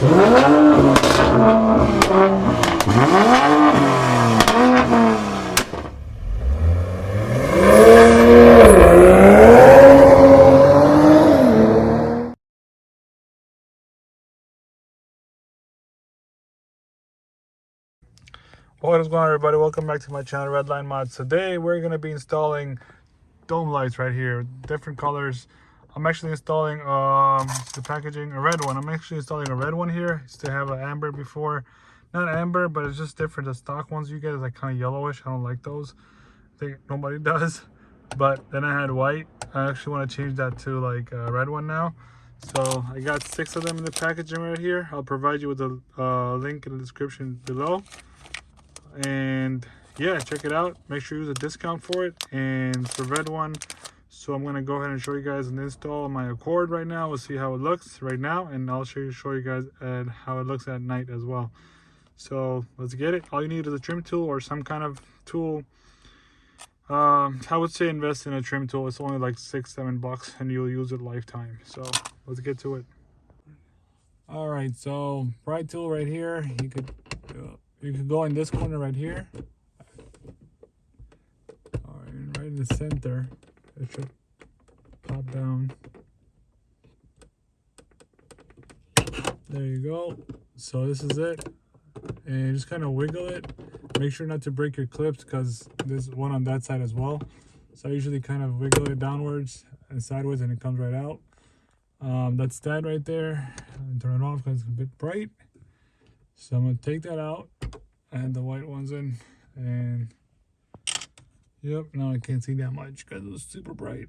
What is going on, everybody? Welcome back to my channel, Redline Mods. Today we're going to be installing dome lights right here, different colors. I'm actually installing the packaging, a red one. I'm actually installing a red one here. Used to have an amber before, not amber, but it's just different. The stock ones you get is like kind of yellowish. I don't like those. I think nobody does. But then I had white. I actually want to change that to like a red one now. So I got 6 of them in the packaging right here. I'll provide you with a link in the description below. And yeah, check it out. Make sure you use a discount for it. And it's the red one. So I'm going to go ahead and show you guys an install on my Accord right now. We'll see how it looks right now, and I'll show you guys how it looks at night as well. So let's get it. All you need is a trim tool or some kind of tool. I would say invest in a trim tool. It's only like $6-7 bucks and you'll use it lifetime. So let's get to it. All right, so pry tool right here. You could go in this corner right here. All right, right in the center. It should pop down. There you go. So this is it. And just kind of wiggle it. Make sure not to break your clips because there's one on that side as well. So I usually kind of wiggle it downwards and sideways and it comes right out. That's that right there. And turn it off because it's a bit bright. So I'm going to take that out and the white one's in. And yep, now I can't see that much because it was super bright.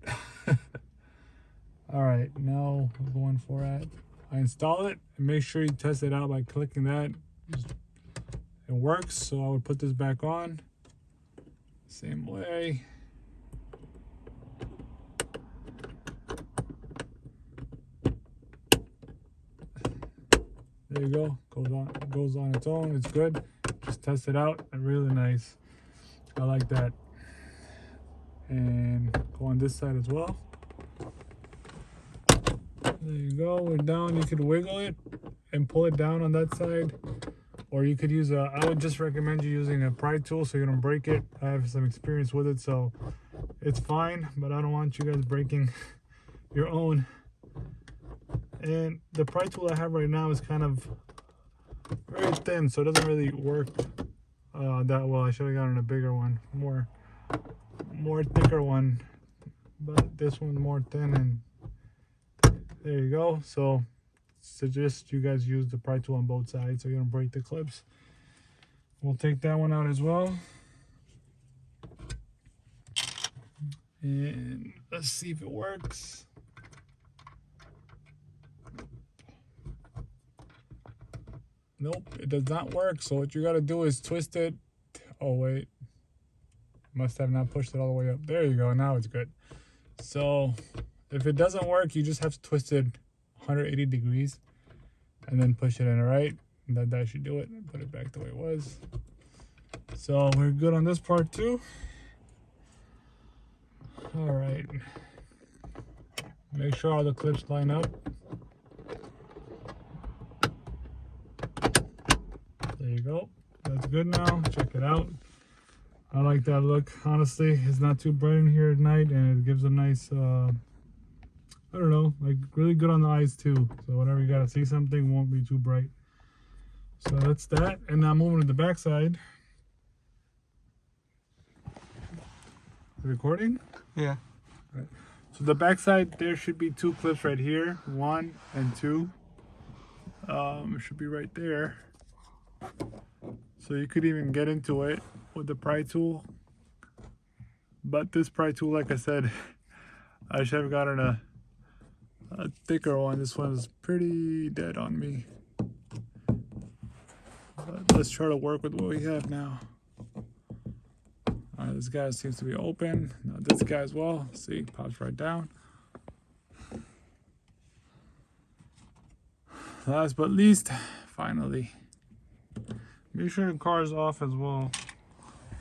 All right, now we're going for it. I install it and make sure you test it out by clicking that. It works, so I would put this back on. Same way. There you go. Goes on its own. It's good. Just test it out. Really nice. I like that. And go on this side as well. There you go. We're down. You could wiggle it and pull it down on that side. Or you could use I would just recommend you using a pry tool so you don't break it. I have some experience with it, so it's fine, but I don't want you guys breaking your own. And the pry tool I have right now is kind of very thin, so it doesn't really work that well. I should have gotten a bigger one, more thicker one, but this one's more thin. And there you go. So suggest you guys use the pry tool on both sides so you don't break the clips. We'll take that one out as well. And let's see if it works. Nope, it does not work. So what you got to do is twist it. Oh wait, must have not pushed it all the way up. There you go. Now it's good. So if it doesn't work, you just have to twist it 180 degrees and then push it in. All right, that should do it. Put it back the way it was. So we're good on this part too. All right, make sure all the clips line up. There you go. That's good now. Check it out. I like that look. Honestly, it's not too bright in here at night, and it gives a nice I don't know, like really good on the eyes too. So whenever you gotta see something, won't be too bright. So that's that. And now moving to the back side. Recording? Yeah. Right. So the back side, there should be 2 clips right here, 1 and 2. It should be right there. So you could even get into it with the pry tool. But this pry tool, like I said, I should have gotten a thicker one. This one is pretty dead on me. But let's try to work with what we have now. This guy seems to be open. Now this guy as well. See, pops right down. Last but least, finally, make sure the car is off as well,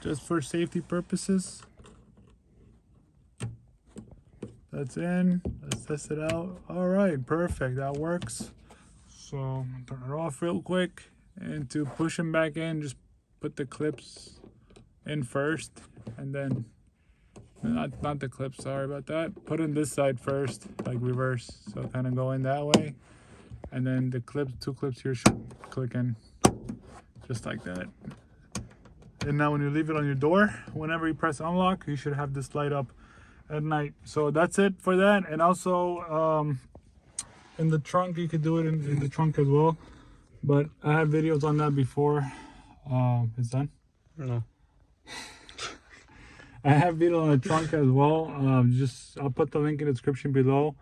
just for safety purposes. That's in. Let's test it out. All right, perfect. That works. So I'm gonna turn it off real quick, and to push them back in, just put the clips in first, and then not the clips, sorry about that. Put in this side first, like reverse, so kind of go in that way, and then the clips, 2 clips here should click in just like that. And now when you leave it on your door, whenever you press unlock, you should have this light up at night. So that's it for that. And also in the trunk, you could do it in the trunk as well, but I have videos on that before. It's done? No. I have video on the trunk as well. I'll put the link in the description below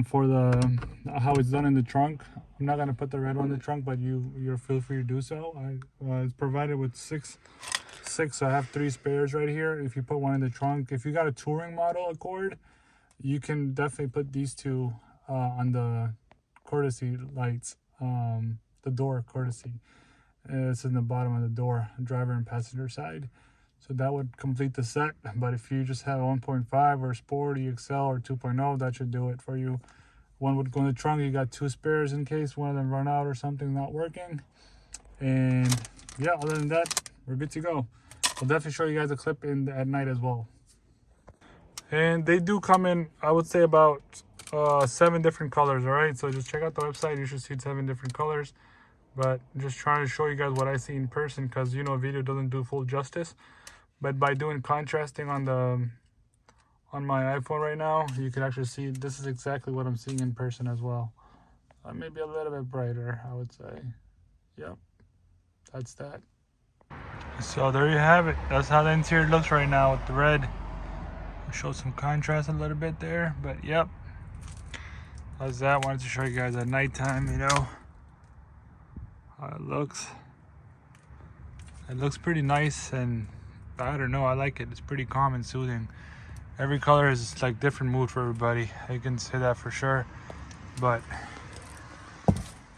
for the how it's done in the trunk. I'm not gonna put the red one in the trunk, but you're feel free to do so. It's provided with six. So I have 3 spares right here. If you put one in the trunk, if you got a touring model Accord, you can definitely put these 2 on the courtesy lights, the door courtesy. It's in the bottom of the door, driver and passenger side. So that would complete the set. But if you just have 1.5 or Sport, XL, or 2.0, that should do it for you. One would go in the trunk. You got 2 spares in case one of them run out or something not working. And yeah, other than that, we're good to go. I'll definitely show you guys a clip at night as well. And they do come in, I would say, about 7 different colors. All right, so just check out the website. You should see 7 different colors. But just trying to show you guys what I see in person, because you know, video doesn't do full justice. But by doing contrasting on my iPhone right now, you can actually see this is exactly what I'm seeing in person as well. Maybe a little bit brighter, I would say. Yep, that's that. So there you have it. That's how the interior looks right now with the red. I'll show some contrast a little bit there, but yep. That's that. Wanted to show you guys at nighttime, you know, how it looks. It looks pretty nice, and I don't know, I like it. It's pretty calm and soothing. Every color is like different mood for everybody. I can say that for sure. But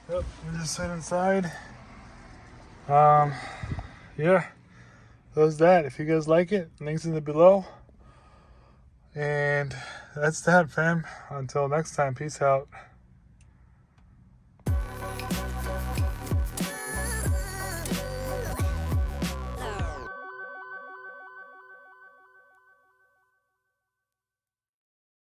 yep, we just sit inside. Yeah, that's that. If you guys like it, links in the below. And that's that, fam. Until next time, peace out.